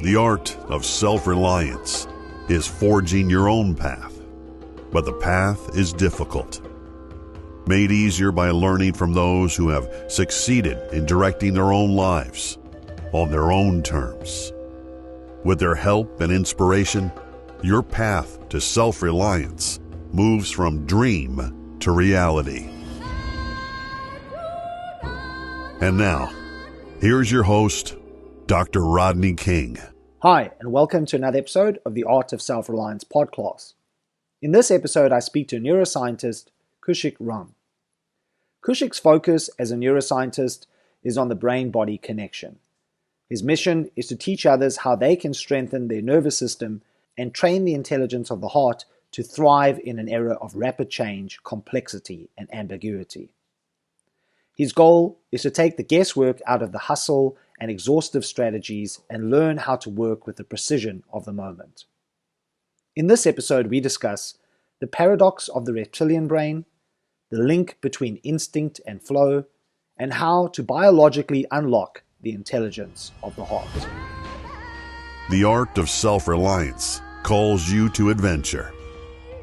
The art of self-reliance is forging your own path, but the path is difficult. Made easier by learning from those who have succeeded in directing their own lives on their own terms. With their help and inspiration, your path to self-reliance moves from dream to reality. And now, here's your host, Dr. Rodney King. Hi, and welcome to another episode of the Art of Self-Reliance podcast. In this episode, I speak to neuroscientist Kaushik Ram. Kaushik's focus as a neuroscientist is on the brain-body connection. His mission is to teach others how they can strengthen their nervous system and train the intelligence of the heart to thrive in an era of rapid change, complexity, and ambiguity. His goal is to take the guesswork out of the hustle and exhaustive strategies and learn how to work with the precision of the moment. In this episode, we discuss the paradox of the reptilian brain, the link between instinct and flow, and how to biologically unlock the intelligence of the heart. The art of self-reliance calls you to adventure,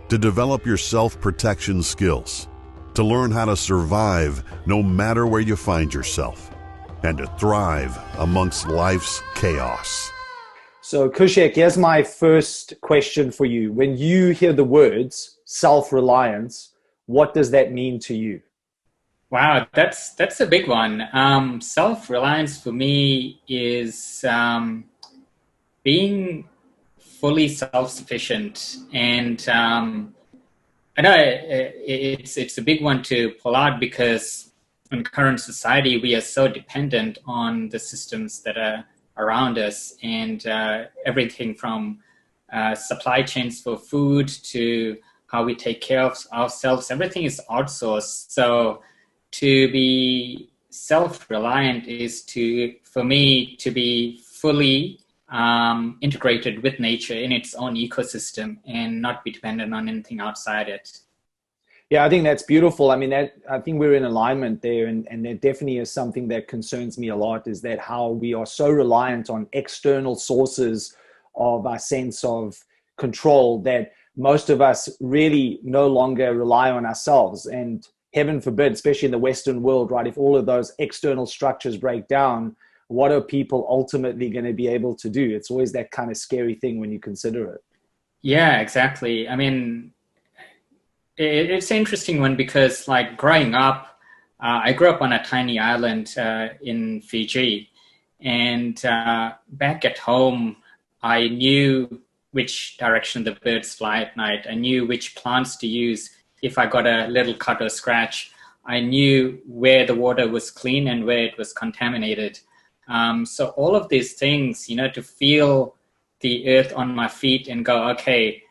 to develop your self-protection skills, to learn how to survive no matter where you find yourself, and to thrive amongst life's chaos. So Kaushik, here's my first question for you. When you hear the words self-reliance, what does that mean to you? Wow, that's a big one. Self-reliance for me is being fully self-sufficient, and I know it's a big one to pull out because in current society we are so dependent on the systems that are around us, and everything from supply chains for food to how we take care of ourselves, everything is outsourced. So to be self-reliant is for me to be fully integrated with nature in its own ecosystem and not be dependent on anything outside it. Yeah, I think that's beautiful. I mean, I think we're in alignment there, and there definitely is something that concerns me a lot, is that how we are so reliant on external sources of our sense of control that most of us really no longer rely on ourselves. And heaven forbid, especially in the Western world, right, if all of those external structures break down, what are people ultimately going to be able to do? It's always that kind of scary thing when you consider it. Yeah, exactly. I mean, it's an interesting one because, like, growing up, I grew up on a tiny island in Fiji, and back at home, I knew which direction the birds fly at night. I knew which plants to use if I got a little cut or scratch. I knew where the water was clean and where it was contaminated. So all of these things, to feel the earth on my feet and go, okay,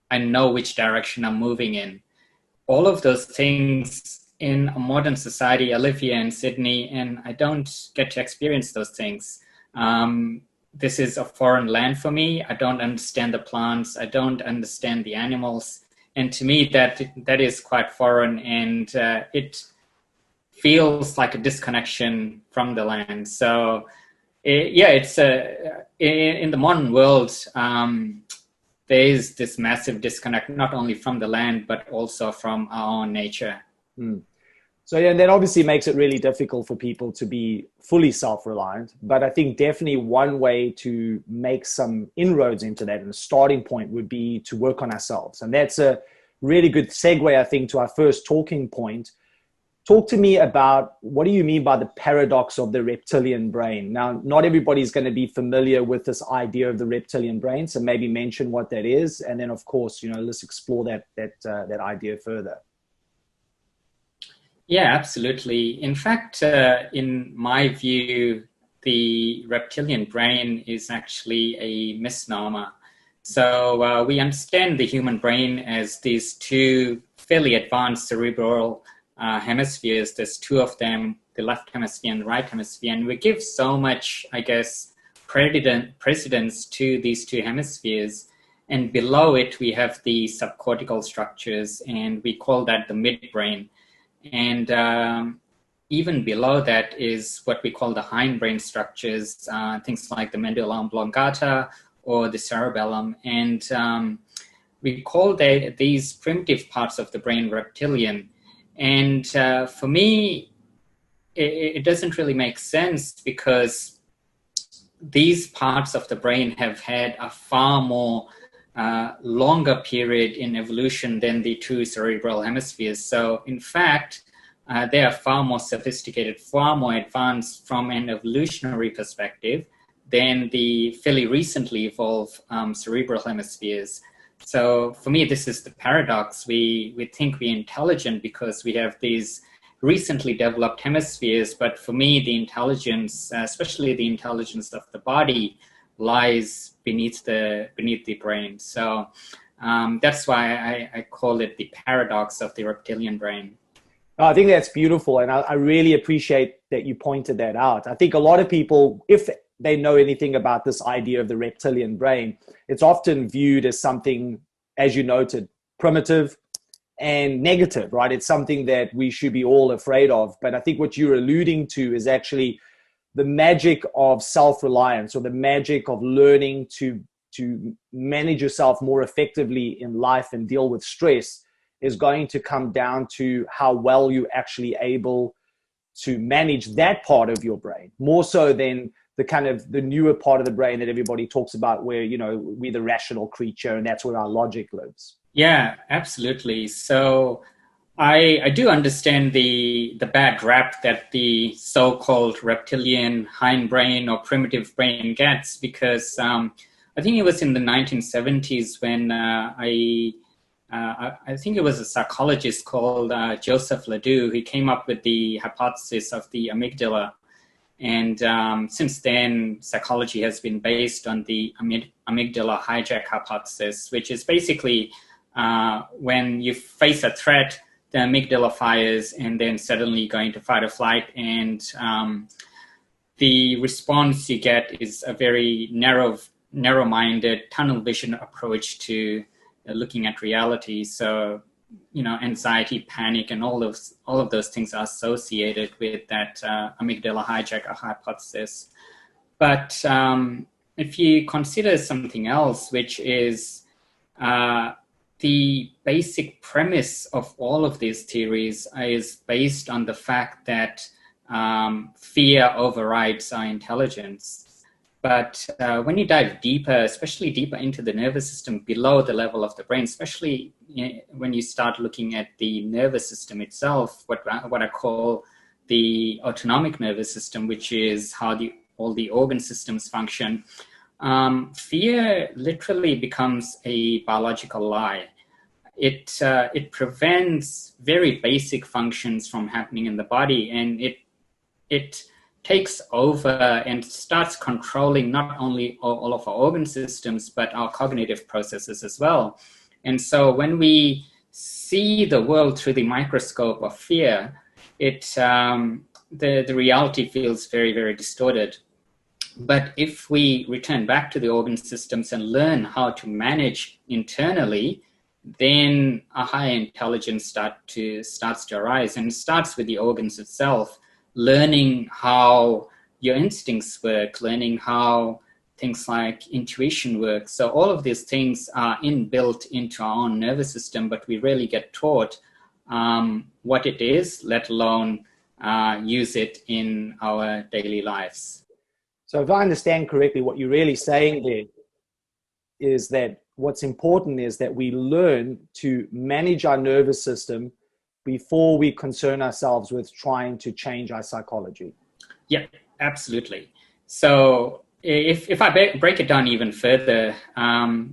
I know which direction I'm moving in. All of those things in a modern society. I live here in Sydney and I don't get to experience those things. This is a foreign land for me. I don't understand the plants. I don't understand the animals. And to me, that is quite foreign, and it feels like a disconnection from the land. So it's in the modern world, there is this massive disconnect, not only from the land, but also from our own nature. So yeah, and that obviously makes it really difficult for people to be fully self-reliant. But I think definitely one way to make some inroads into that, and a starting point, would be to work on ourselves. And that's a really good segue, I think, to our first talking point. Talk to me about, what do you mean by the paradox of the reptilian brain? Now, not everybody's going to be familiar with this idea of the reptilian brain, so maybe mention what that is, and then, of course, let's explore that idea further. Yeah, absolutely. In fact, in my view, the reptilian brain is actually a misnomer. So we understand the human brain as these two fairly advanced cerebral hemispheres. There's two of them, the left hemisphere and the right hemisphere, and we give so much, I guess, precedence to these two hemispheres. And below it, we have the subcortical structures, and we call that the midbrain. And even below that is what we call the hindbrain structures, things like the medulla oblongata or the cerebellum. And we call these primitive parts of the brain reptilian. And for me, it doesn't really make sense, because these parts of the brain have had a far more longer period in evolution than the two cerebral hemispheres. So in fact, they are far more sophisticated, far more advanced from an evolutionary perspective than the fairly recently evolved cerebral hemispheres. So for me, this is the paradox. We think we're intelligent because we have these recently developed hemispheres, but for me, the intelligence, especially the intelligence of the body, lies beneath the brain. So that's why I call it the paradox of the reptilian brain. I think that's beautiful, and I really appreciate that you pointed that out. I think a lot of people, if they know anything about this idea of the reptilian brain, it's often viewed as something, as you noted, primitive and negative, right? It's something that we should be all afraid of. But I think what you're alluding to is actually the magic of self-reliance, or the magic of learning to manage yourself more effectively in life and deal with stress, is going to come down to how well you're actually able to manage that part of your brain, more so than the kind of the newer part of the brain that everybody talks about, where, you know, we're the rational creature and that's where our logic lives. Yeah, absolutely. So I do understand the bad rap that the so-called reptilian hindbrain or primitive brain gets, because I think it was in the 1970s when I think it was a psychologist called Joseph Ledoux. He came up with the hypothesis of the amygdala. And since then, psychology has been based on the amygdala hijack hypothesis, which is basically when you face a threat, the amygdala fires and then suddenly going to fight or flight. And the response you get is a very narrow-minded, tunnel vision approach to looking at reality. So, you know, anxiety, panic, and all of those things are associated with that amygdala hijacker hypothesis. But if you consider something else, which is the basic premise of all of these theories is based on the fact that fear overrides our intelligence. But when you dive deeper, especially deeper into the nervous system below the level of the brain, especially when you start looking at the nervous system itself, what I call the autonomic nervous system, which is how all the organ systems function, fear literally becomes a biological lie. It prevents very basic functions from happening in the body, and it takes over and starts controlling not only all of our organ systems, but our cognitive processes as well. And so when we see the world through the microscope of fear, the reality feels very, very distorted. But if we return back to the organ systems and learn how to manage internally, then a higher intelligence starts to arise, and it starts with the organs itself. Learning how your instincts work, learning how things like intuition work. So all of these things are inbuilt into our own nervous system, but we rarely get taught what it is, let alone use it in our daily lives. So if I understand correctly, what you're really saying there is that what's important is that we learn to manage our nervous system before we concern ourselves with trying to change our psychology. Yeah, absolutely. So if I break it down even further,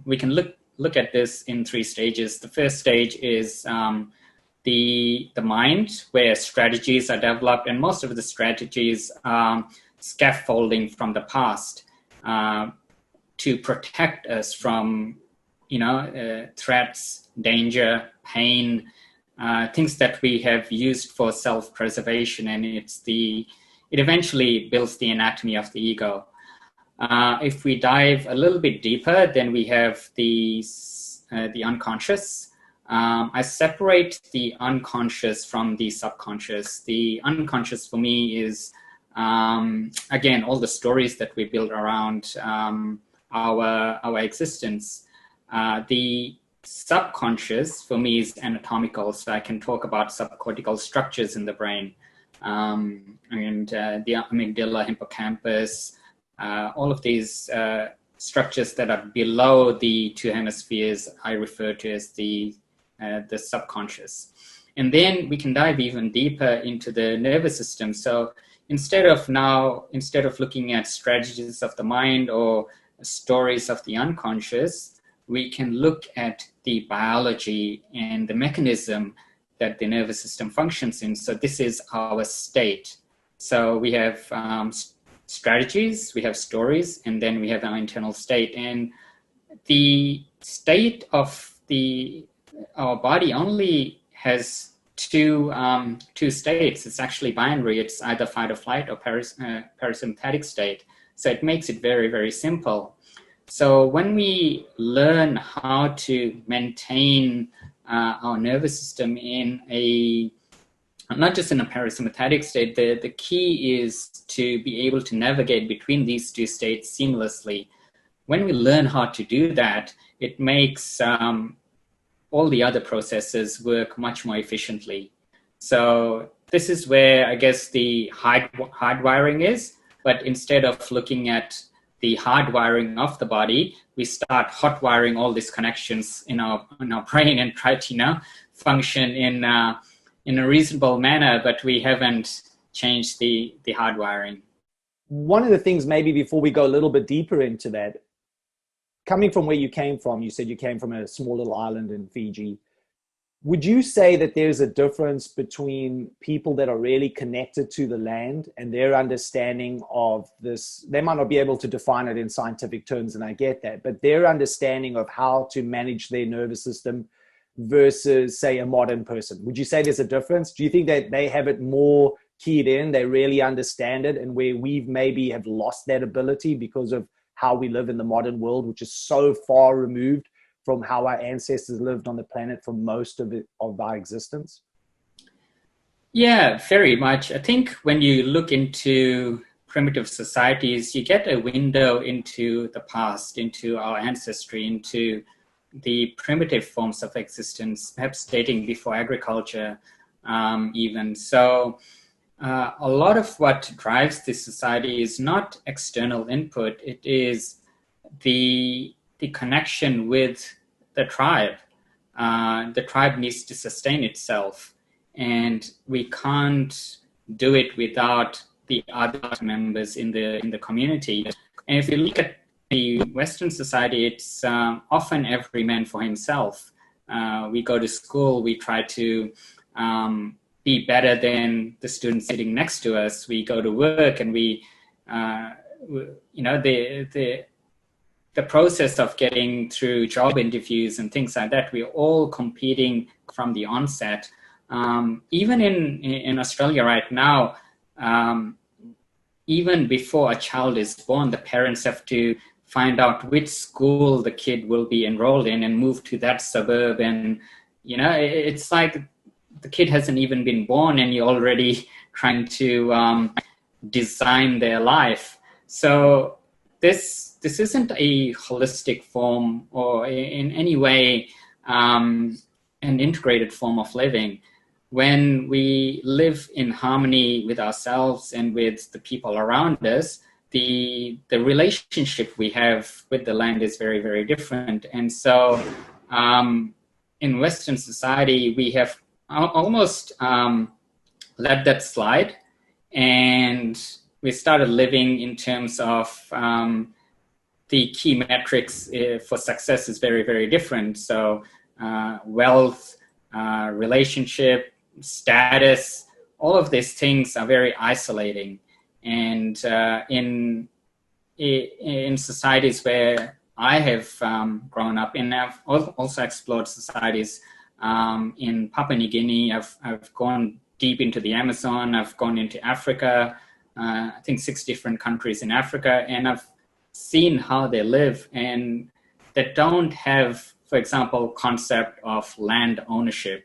we can look at this in 3 stages. The first stage is the mind, where strategies are developed, and most of the strategies are scaffolding from the past to protect us from, threats, danger, pain, things that we have used for self-preservation, and it eventually builds the anatomy of the ego. If we dive a little bit deeper, then we have the unconscious, I separate the unconscious from the subconscious. The unconscious for me is, again, all the stories that we build around our existence. The subconscious for me is anatomical, so I can talk about subcortical structures in the brain, and the amygdala, hippocampus, all of these structures that are below the two hemispheres I refer to as the subconscious. And then we can dive even deeper into the nervous system. So instead of looking at strategies of the mind or stories of the unconscious, we can look at the biology and the mechanism that the nervous system functions in. So this is our state. So we have strategies, we have stories, and then we have our internal state. And the state of our body only has two states. It's actually binary. It's either fight or flight or parasympathetic state. So it makes it very, very simple. So when we learn how to maintain our nervous system in not just in a parasympathetic state, the key is to be able to navigate between these two states seamlessly. When we learn how to do that, it makes all the other processes work much more efficiently. So this is where I guess the hardwiring is, but instead of looking at the hardwiring of the body, we start hotwiring all these connections in our brain and try to function in a reasonable manner, but we haven't changed the hardwiring. One of the things, maybe before we go a little bit deeper into that, coming from where you came from, you said you came from a small little island in Fiji. Would you say that there's a difference between people that are really connected to the land and their understanding of this? They might not be able to define it in scientific terms, and I get that, but their understanding of how to manage their nervous system versus, say, a modern person. Would you say there's a difference? Do you think that they have it more keyed in, they really understand it, and where we maybe have lost that ability because of how we live in the modern world, which is so far removed from how our ancestors lived on the planet for most of our existence? Yeah, very much. I think when you look into primitive societies, you get a window into the past, into our ancestry, into the primitive forms of existence, perhaps dating before agriculture even. So a lot of what drives this society is not external input. It is the connection with the tribe. The tribe needs to sustain itself, and we can't do it without the other members in the community. And if you look at the Western society, it's often every man for himself. We go to school, we try to be better than the students sitting next to us. We go to work, and the process of getting through job interviews and things like that, we're all competing from the onset. Even in Australia right now, even before a child is born, the parents have to find out which school the kid will be enrolled in and move to that suburb. And, it's like the kid hasn't even been born and you're already trying to design their life. So this isn't a holistic form or in any way an integrated form of living. When we live in harmony with ourselves and with the people around us, the relationship we have with the land is very, very different. And so in Western society, we have almost let that slide, and we started living in terms of the key metrics for success is very, very different. So wealth, relationship, status, all of these things are very isolating. And in societies where I have grown up, and I've also explored societies in Papua New Guinea. I've gone deep into the Amazon. I've gone into Africa. I think 6 different countries in Africa, and I've seen how they live, and they don't have for example, concept of land ownership.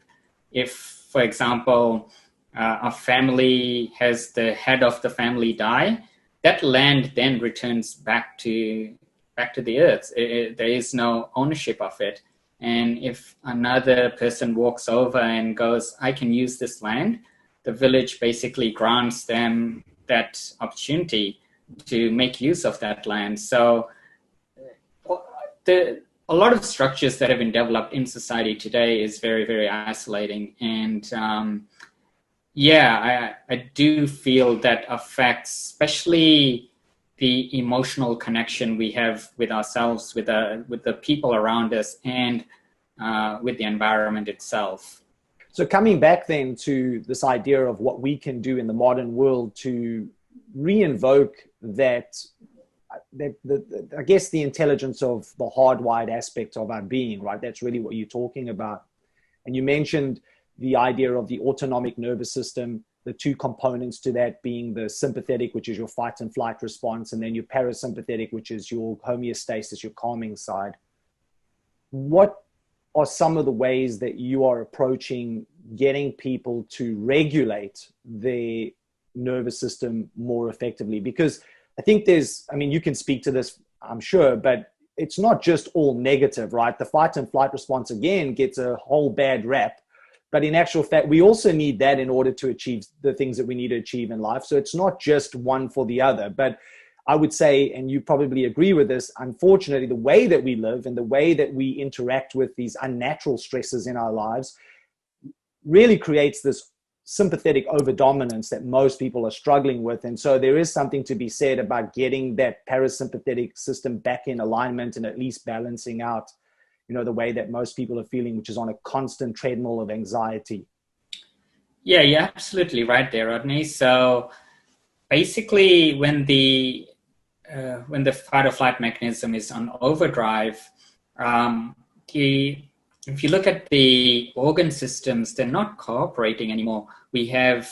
If, for example, a family has the head of the family die, that land then returns back to the earth. There is no ownership of it. And if another person walks over and goes, I can use this land, the village basically grants them that opportunity to make use of that land. So a lot of structures that have been developed in society today is very, very isolating. And I do feel that affects especially the emotional connection we have with ourselves, with the people around us, and with the environment itself. So coming back then to this idea of what we can do in the modern world to re-invoke that I guess the intelligence of the hardwired aspect of our being, right? That's really what you're talking about. And you mentioned the idea of the autonomic nervous system, the two components to that being the sympathetic, which is your fight and flight response, and then your parasympathetic, which is your homeostasis, your calming side. What are some of the ways that you are approaching getting people to regulate their nervous system more effectively? Because I think you can speak to this, I'm sure, but it's not just all negative, right? The fight and flight response, again, gets a whole bad rap. But in actual fact, we also need that in order to achieve the things that we need to achieve in life. So it's not just one for the other. But I would say, and you probably agree with this, unfortunately, the way that we live and the way that we interact with these unnatural stresses in our lives really creates this sympathetic overdominance that most people are struggling with. And so there is something to be said about getting that parasympathetic system back in alignment and at least balancing out, the way that most people are feeling, which is on a constant treadmill of anxiety. Yeah, you're absolutely right there, Rodney. So basically, when the fight or flight mechanism is on overdrive, if you look at the organ systems, they're not cooperating anymore. We have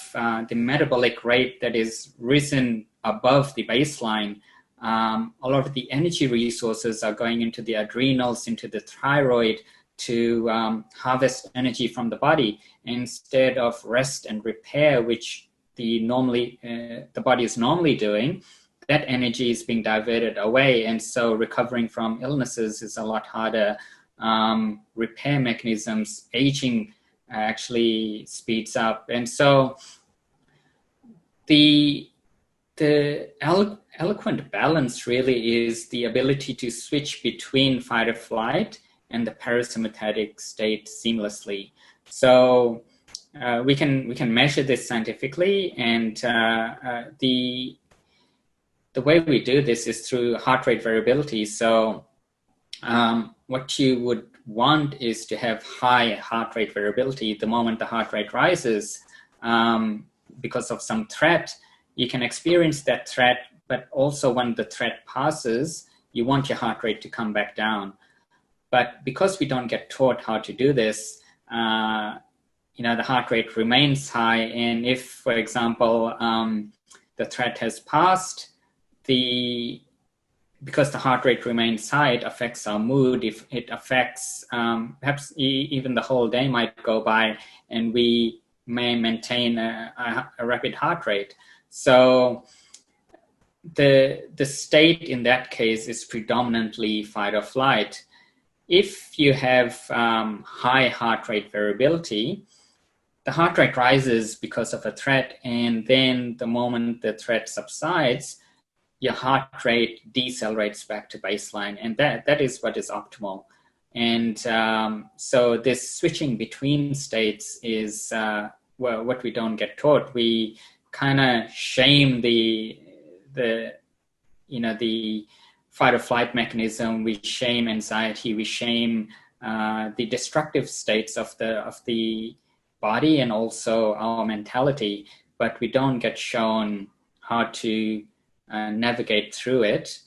the metabolic rate that is risen above the baseline. A lot of the energy resources are going into the adrenals, into the thyroid to harvest energy from the body instead of rest and repair, which the body is normally doing. That energy is being diverted away, and so recovering from illnesses is a lot harder. Repair mechanisms, aging actually speeds up, and so the eloquent balance really is the ability to switch between fight or flight and the parasympathetic state seamlessly. So we can measure this scientifically, and the way we do this is through heart rate variability. So what you would want is to have high heart rate variability. The moment the heart rate rises because of some threat, you can experience that threat, but also when the threat passes, you want your heart rate to come back down. But because we don't get taught how to do this, the heart rate remains high. And if, for example, the threat has passed, because the heart rate remains high, it affects our mood. If it affects, perhaps even the whole day might go by and we may maintain a rapid heart rate. So the state in that case is predominantly fight or flight. If you have high heart rate variability, the heart rate rises because of a threat, and then the moment the threat subsides, your heart rate decelerates back to baseline, and that is what is optimal. And so this switching between states is what we don't get taught. We kind of shame the fight or flight mechanism. We shame anxiety. We shame the destructive states of the body and also our mentality, but we don't get shown how to navigate through it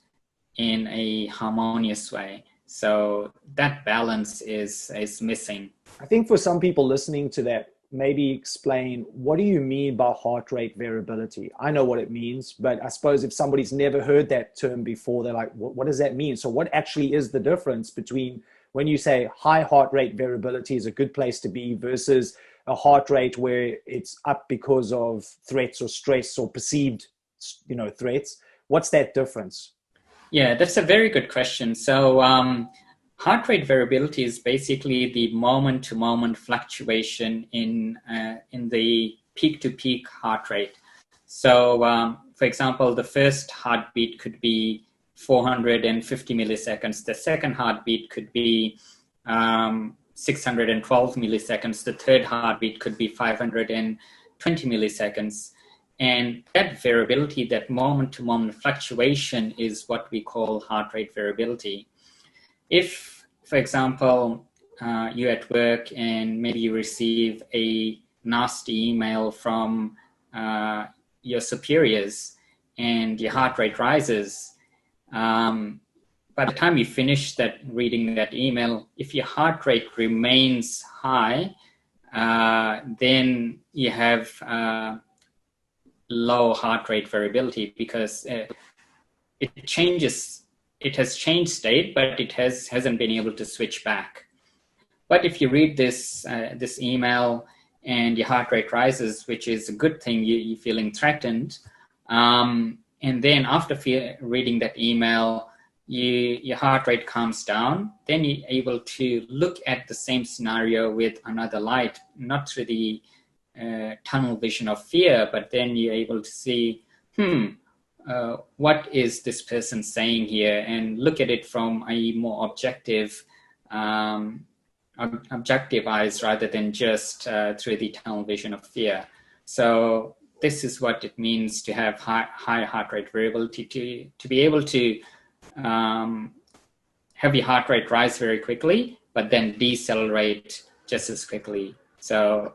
in a harmonious way. So that balance is missing. I think for some people listening to that, maybe explain, what do you mean by heart rate variability? I know what it means, but I suppose if somebody's never heard that term before, they're like, what does that mean? So what actually is the difference between when you say high heart rate variability is a good place to be versus a heart rate where it's up because of threats or stress or perceived, threats? What's that difference? Yeah, that's a very good question. So heart rate variability is basically the moment-to-moment fluctuation in the peak-to-peak heart rate. So, for example, the first heartbeat could be 450 milliseconds. The second heartbeat could be 612 milliseconds. The third heartbeat could be 520 milliseconds. And that variability, that moment-to-moment fluctuation, is what we call heart rate variability. If, for example, you're at work and maybe you receive a nasty email from your superiors and your heart rate rises, by the time you finish reading that email, if your heart rate remains high, then you have low heart rate variability, because it has changed state, but it hasn't been able to switch back. But if you read this email and your heart rate rises, which is a good thing, you're feeling threatened, and then after reading that email, your heart rate calms down, then you're able to look at the same scenario with another light, not through the tunnel vision of fear, but then you're able to see, what is this person saying here, and look at it from a more objective eyes rather than just through the tunnel vision of fear. So this is what it means to have high heart rate variability, to be able to have your heart rate rise very quickly, but then decelerate just as quickly. So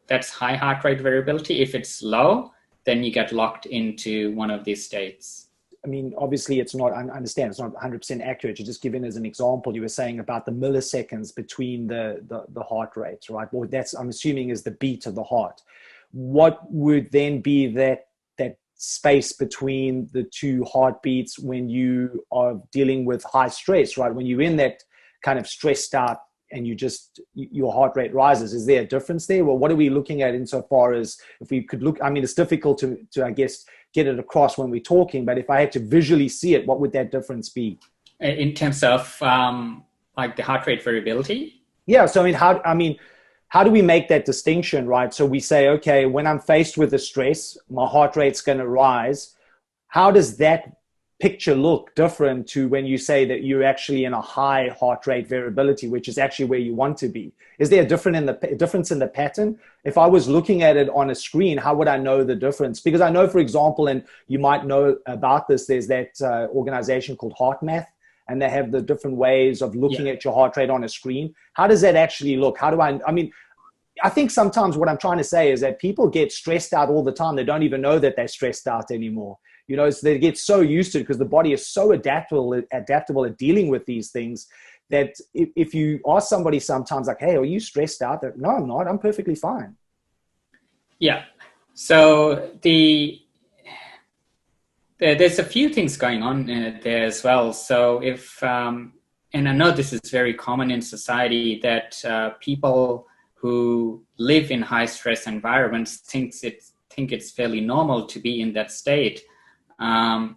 that's high heart rate variability. If it's low, then you get locked into one of these states. I mean, obviously it's not, I understand it's not 100% accurate. You're just giving as an example, you were saying about the milliseconds between the heart rates, right? Well, that's, I'm assuming, is the beat of the heart. What would then be that space between the two heartbeats when you are dealing with high stress, right? When you're in that kind of stressed out and your heart rate rises, is there a difference there? Well, what are we looking at insofar as, if we could look, I mean, it's difficult to I guess, get it across when we're talking, but if I had to visually see it, what would that difference be? In terms of like the heart rate variability? Yeah, so how do we make that distinction, right? So we say, okay, when I'm faced with a stress, my heart rate's going to rise. How does that picture look different to when you say that you're actually in a high heart rate variability, which is actually where you want to be? Is there a difference in the pattern? If I was looking at it on a screen, how would I know the difference? Because I know, for example, and you might know about this, there's that organization called HeartMath, and they have the different ways of looking at your heart rate on a screen. How does that actually look? I think sometimes what I'm trying to say is that people get stressed out all the time. They don't even know that they're stressed out anymore. So they get so used to it because the body is so adaptable at dealing with these things that if you ask somebody sometimes like, hey, are you stressed out? They're, no, I'm not. I'm perfectly fine. Yeah. So there's a few things going on there as well. So if, and I know this is very common in society, that people who live in high stress environments think it's fairly normal to be in that state.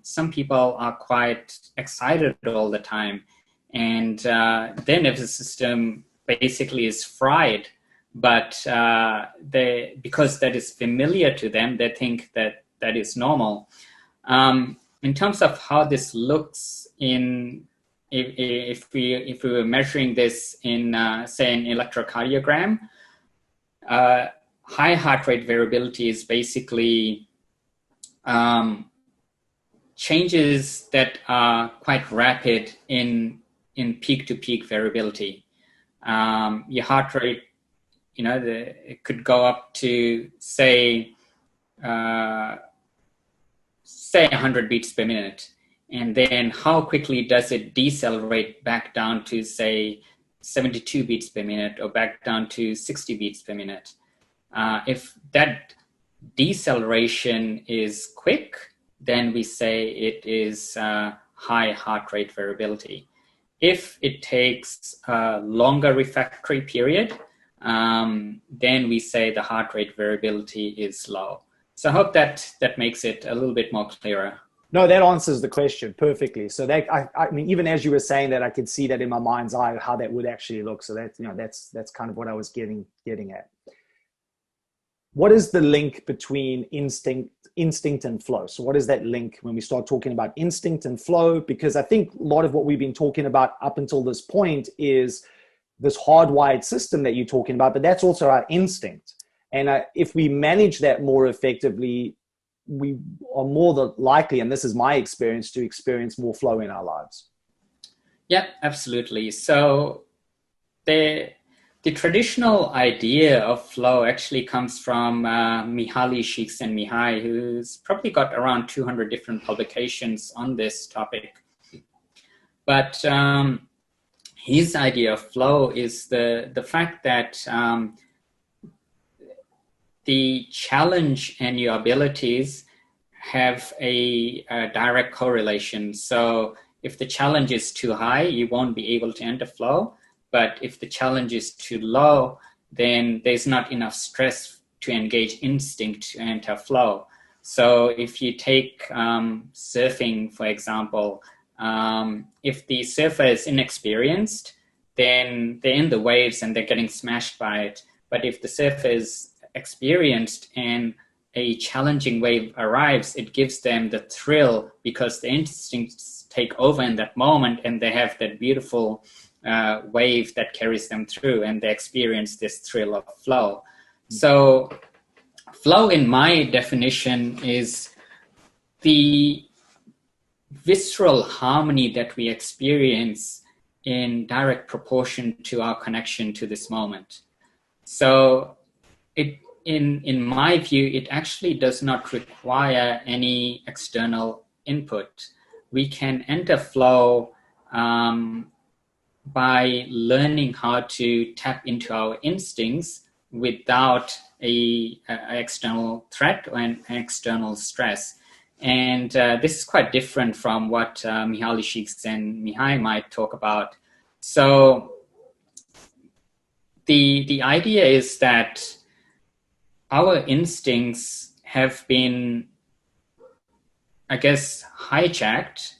Some people are quite excited all the time, and their nervous system basically is fried. But because that is familiar to them, they think that is normal. In terms of how this looks if we were measuring this in say an electrocardiogram, high heart rate variability is basically changes that are quite rapid in peak-to-peak variability. Your heart rate, it could go up to say 100 beats per minute, and then how quickly does it decelerate back down to say 72 beats per minute or back down to 60 beats per minute? If that deceleration is quick, then we say it is high heart rate variability. If it takes a longer refractory period, then we say the heart rate variability is low. So I hope that makes it a little bit more clearer. No, that answers the question perfectly. So that I mean, even as you were saying that, I could see that in my mind's eye how that would actually look. So that, that's kind of what I was getting at. What is the link between instinct and flow? So what is that link when we start talking about instinct and flow? Because I think a lot of what we've been talking about up until this point is this hardwired system that you're talking about, but that's also our instinct. And if we manage that more effectively, we are more likely, and this is my experience, to experience more flow in our lives. Yeah, absolutely. So the traditional idea of flow actually comes from Mihaly Csikszentmihalyi, who's probably got around 200 different publications on this topic. But his idea of flow is the fact that the challenge and your abilities have a direct correlation. So if the challenge is too high, you won't be able to enter flow. But if the challenge is too low, then there's not enough stress to engage instinct to enter flow. So if you take surfing, for example, if the surfer is inexperienced, then they're in the waves and they're getting smashed by it. But if the surfer is experienced and a challenging wave arrives, it gives them the thrill because the instincts take over in that moment, and they have that beautiful wave that carries them through, and they experience this thrill of flow. So flow, in my definition, is the visceral harmony that we experience in direct proportion to our connection to this moment. So in my view, it actually does not require any external input. We can enter flow by learning how to tap into our instincts without an external threat or an external stress. And this is quite different from what Mihaly Csikszentmihalyi might talk about. So the idea is that our instincts have been, I guess, hijacked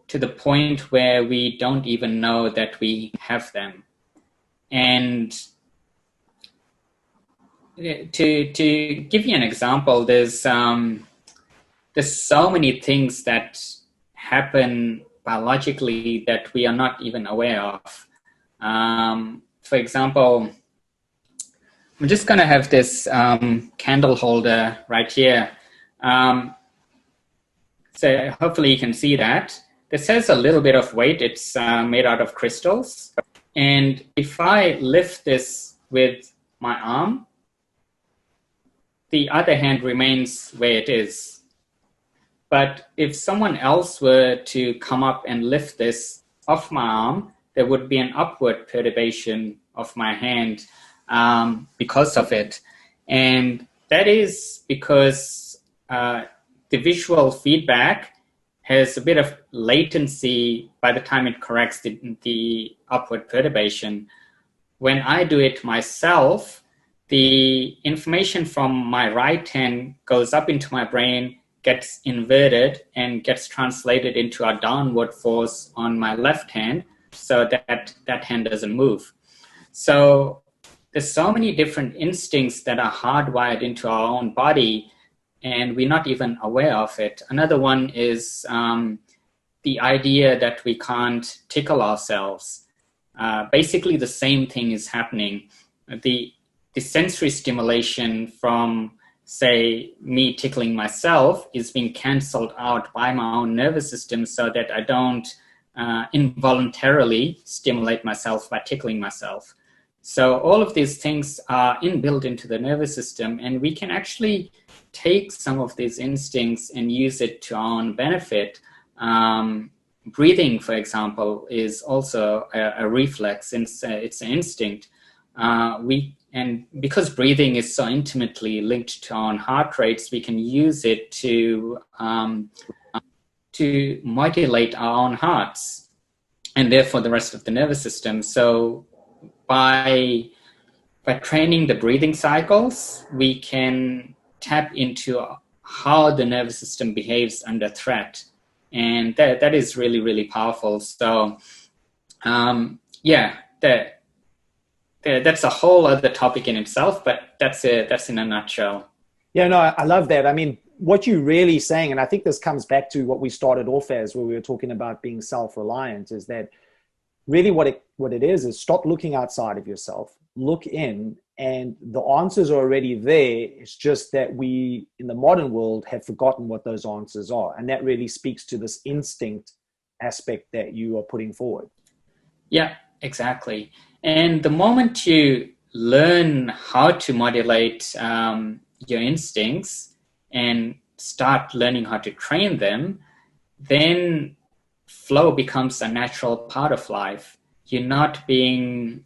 to the point where we don't even know that we have them. And to give you an example, there's so many things that happen biologically that we are not even aware of. For example, I'm just going to have this candle holder right here. So hopefully you can see that. This has a little bit of weight. It's made out of crystals. And if I lift this with my arm, the other hand remains where it is. But if someone else were to come up and lift this off my arm, there would be an upward perturbation of my hand because of it. And that is because the visual feedback has a bit of latency by the time it corrects the upward perturbation. When I do it myself, the information from my right hand goes up into my brain, gets inverted, and gets translated into a downward force on my left hand, so that hand doesn't move. So there's so many different instincts that are hardwired into our own body, and we're not even aware of it. Another one is the idea that we can't tickle ourselves. Basically, the same thing is happening. The sensory stimulation from, say, me tickling myself is being canceled out by my own nervous system so that I don't involuntarily stimulate myself by tickling myself. So all of these things are inbuilt into the nervous system, and we can actually take some of these instincts and use it to our own benefit. Breathing, for example, is also a reflex. It's an instinct. And because breathing is so intimately linked to our own heart rates, we can use it to modulate our own hearts. and therefore the rest of the nervous system. So by training the breathing cycles, we can tap into how the nervous system behaves under threat. And that is really, really powerful. So that's a whole other topic in itself, but that's in a nutshell. Yeah, no, I love that. I mean, what you're really saying, and I think this comes back to what we started off as, where we were talking about being self-reliant, is that really what it is stop looking outside of yourself, look in, and the answers are already there. It's just that we, in the modern world, have forgotten what those answers are. And that really speaks to this instinct aspect that you are putting forward. Yeah, exactly. And the moment you learn how to modulate your instincts and start learning how to train them, then flow becomes a natural part of life. You're not being,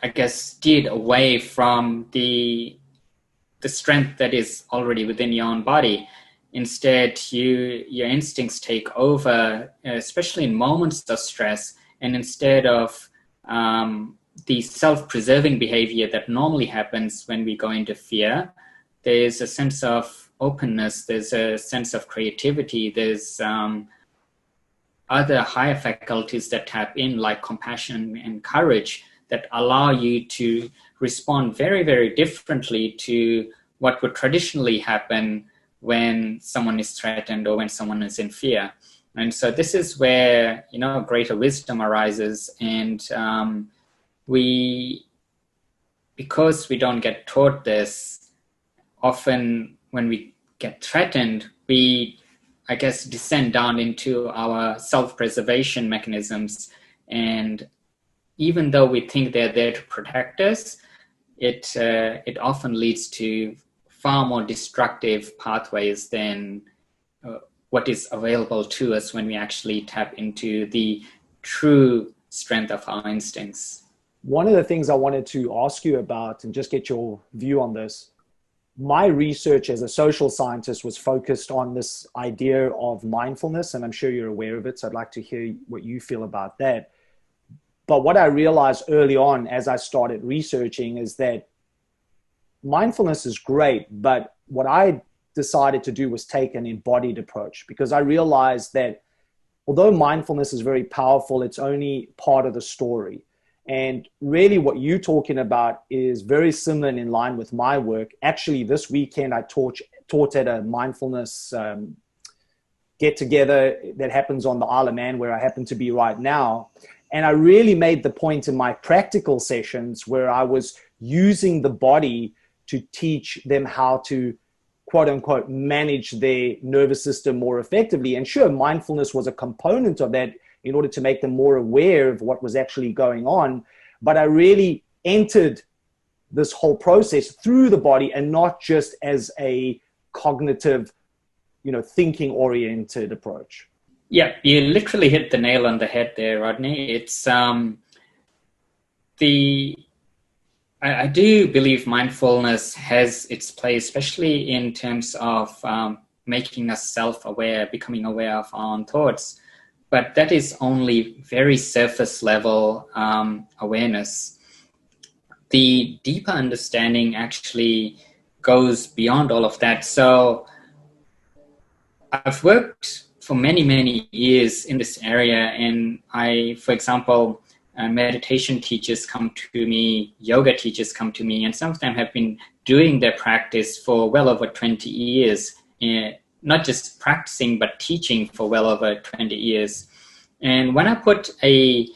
I guess, steered away from the strength that is already within your own body. Instead, your instincts take over, especially in moments of stress. And instead of the self-preserving behavior that normally happens when we go into fear, there's a sense of openness, there's a sense of creativity, there's other higher faculties that tap in, like compassion and courage, that allow you to respond very, very differently to what would traditionally happen when someone is threatened or when someone is in fear. And so this is where, greater wisdom arises. And because we don't get taught this, often when we get threatened, we, I guess, descend down into our self-preservation mechanisms. And even though we think they're there to protect us, it often leads to far more destructive pathways than what is available to us when we actually tap into the true strength of our instincts. One of the things I wanted to ask you about, and just get your view on this, my research as a social scientist was focused on this idea of mindfulness, and I'm sure you're aware of it, so I'd like to hear what you feel about that. But what I realized early on as I started researching is that mindfulness is great, but what I decided to do was take an embodied approach, because I realized that although mindfulness is very powerful, it's only part of the story. And really what you're talking about is very similar and in line with my work. Actually, this weekend I taught at a mindfulness get-together that happens on the Isle of Man, where I happen to be right now. And I really made the point in my practical sessions where I was using the body to teach them how to, quote unquote, manage their nervous system more effectively. And sure, mindfulness was a component of that in order to make them more aware of what was actually going on. But I really entered this whole process through the body and not just as a cognitive, thinking oriented approach. Yeah, you literally hit the nail on the head there, Rodney. It's I do believe mindfulness has its place, especially in terms of making us self-aware, becoming aware of our own thoughts. But that is only very surface level awareness. The deeper understanding actually goes beyond all of that. So I've worked for many, many years in this area, and for example, meditation teachers come to me, yoga teachers come to me, and some of them have been doing their practice for well over 20 years, not just practicing, but teaching for well over 20 years. And when I put a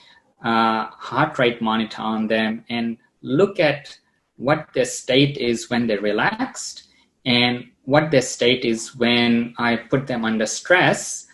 heart rate monitor on them and look at what their state is when they're relaxed and what their state is when I put them under stress,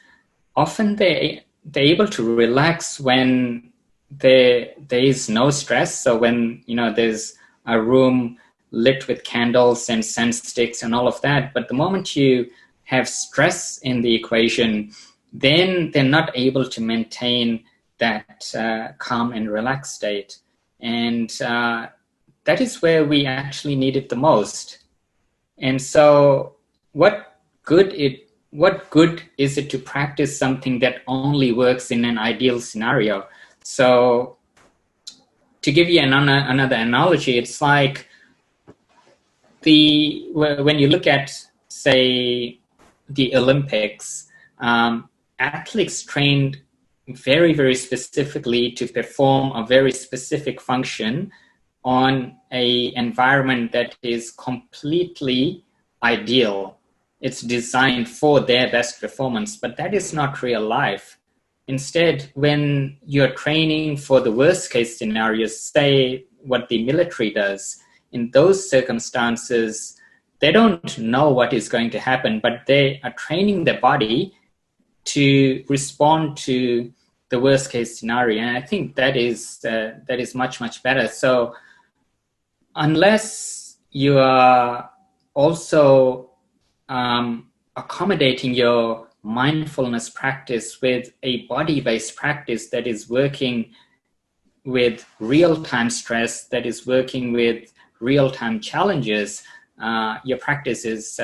often they're able to relax when there is no stress. So when, there's a room lit with candles and scent sticks and all of that, but the moment you have stress in the equation, then they're not able to maintain that calm and relaxed state. And that is where we actually need it the most. And so what good it what good is it to practice something that only works in an ideal scenario? So to give you another analogy, it's like when you look at, say, the Olympics, athletes trained very, very specifically to perform a very specific function on a environment that is completely ideal. It's designed for their best performance, but that is not real life. Instead, when you're training for the worst case scenarios, say what the military does, in those circumstances, they don't know what is going to happen, but they are training their body to respond to the worst case scenario. And I think that is much, much better. So unless you are also accommodating your mindfulness practice with a body-based practice that is working with real-time stress, that is working with real-time challenges, your practice is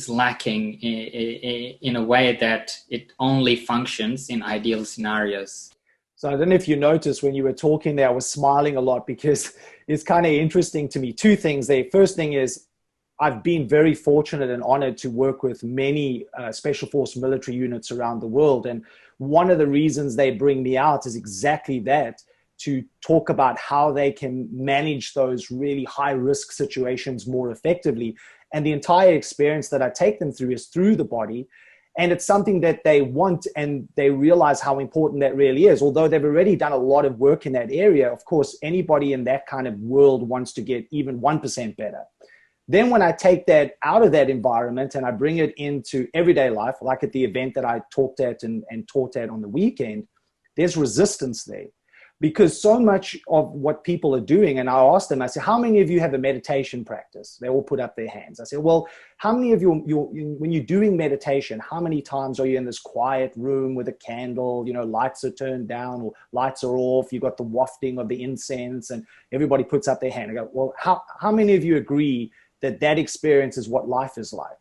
lacking in a way that it only functions in ideal scenarios. So I don't know if you noticed when you were talking there, I was smiling a lot because it's kind of interesting to me. Two things there. First thing is, I've been very fortunate and honored to work with many special force military units around the world. And one of the reasons they bring me out is exactly that, to talk about how they can manage those really high risk situations more effectively. And the entire experience that I take them through is through the body. And it's something that they want, and they realize how important that really is. Although they've already done a lot of work in that area, of course, anybody in that kind of world wants to get even 1% better. Then when I take that out of that environment and I bring it into everyday life, like at the event that I talked at and taught at on the weekend, there's resistance there. Because so much of what people are doing, and I asked them, I said, how many of you have a meditation practice? They all put up their hands. I said, well, how many of you, when you're doing meditation, how many times are you in this quiet room with a candle, lights are turned down or lights are off, you've got the wafting of the incense and everybody puts up their hand. I go, well, how many of you agree that experience is what life is like?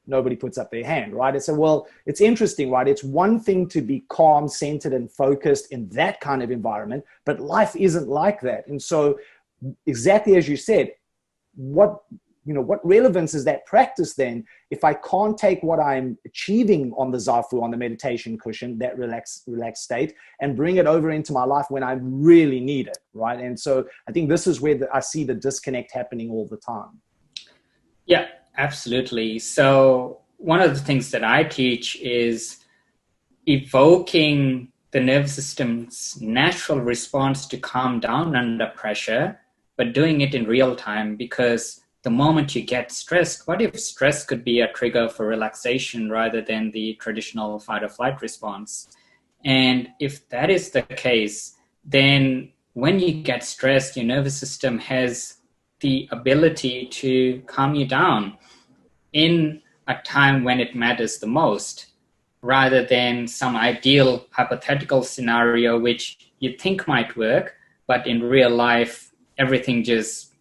Nobody puts up their hand, right? I said, well, it's interesting, right? It's one thing to be calm, centered, and focused in that kind of environment, but life isn't like that. And so exactly as you said, what relevance is that practice then if I can't take what I'm achieving on the zafu, on the meditation cushion, that relaxed state, and bring it over into my life when I really need it, right? And so I think this is where I see the disconnect happening all the time. Yeah, absolutely. So one of the things that I teach is evoking the nervous system's natural response to calm down under pressure, but doing it in real time, because the moment you get stressed, what if stress could be a trigger for relaxation rather than the traditional fight or flight response? And if that is the case, then when you get stressed, your nervous system has the ability to calm you down in a time when it matters the most, rather than some ideal hypothetical scenario which you think might work, but in real life, everything just,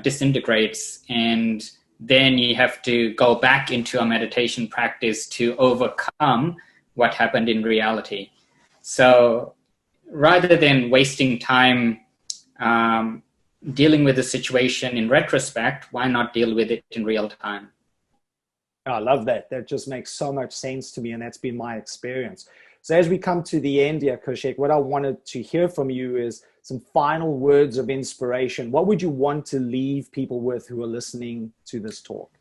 disintegrates. And then you have to go back into a meditation practice to overcome what happened in reality. So rather than wasting time dealing with the situation in retrospect, why not deal with it in real time? I love that. That just makes so much sense to me, and that's been my experience. So as we come to the end here, Kaushik, what I wanted to hear from you is some final words of inspiration. What would you want to leave people with who are listening to this talk?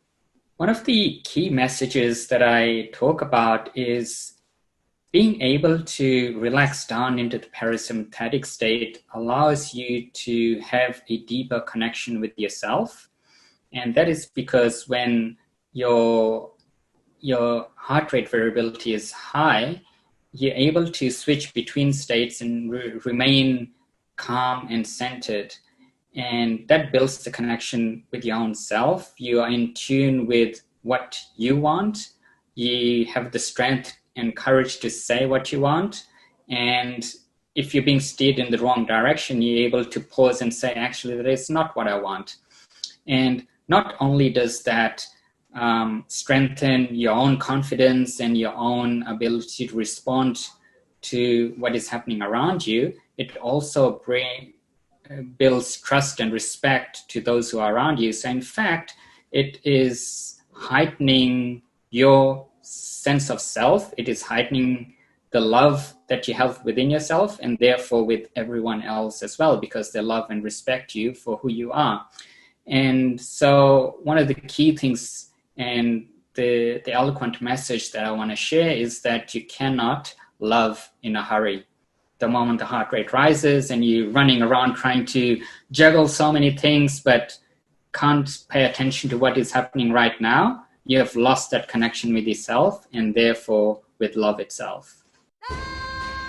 One of the key messages that I talk about is being able to relax down into the parasympathetic state allows you to have a deeper connection with yourself. And that is because when your heart rate variability is high, you're able to switch between states and remain calm and centered. And that builds the connection with your own self. You are in tune with what you want. You have the strength and courage to say what you want. And if you're being steered in the wrong direction, you're able to pause and say, actually, that is not what I want. And not only does that strengthen your own confidence and your own ability to respond to what is happening around you, it also builds trust and respect to those who are around you. So in fact, it is heightening your sense of self. It is heightening the love that you have within yourself, and therefore with everyone else as well, because they love and respect you for who you are. And so one of the key things and the eloquent message that I want to share is that you cannot love in a hurry. The moment the heart rate rises and you're running around trying to juggle so many things but can't pay attention to what is happening right now, you have lost that connection with yourself and therefore with love itself.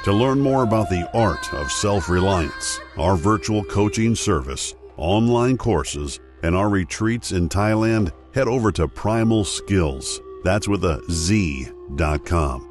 To learn more about the art of self-reliance, our virtual coaching service, online courses, and our retreats in Thailand, head over to Primal Skills. That's with a Z.com.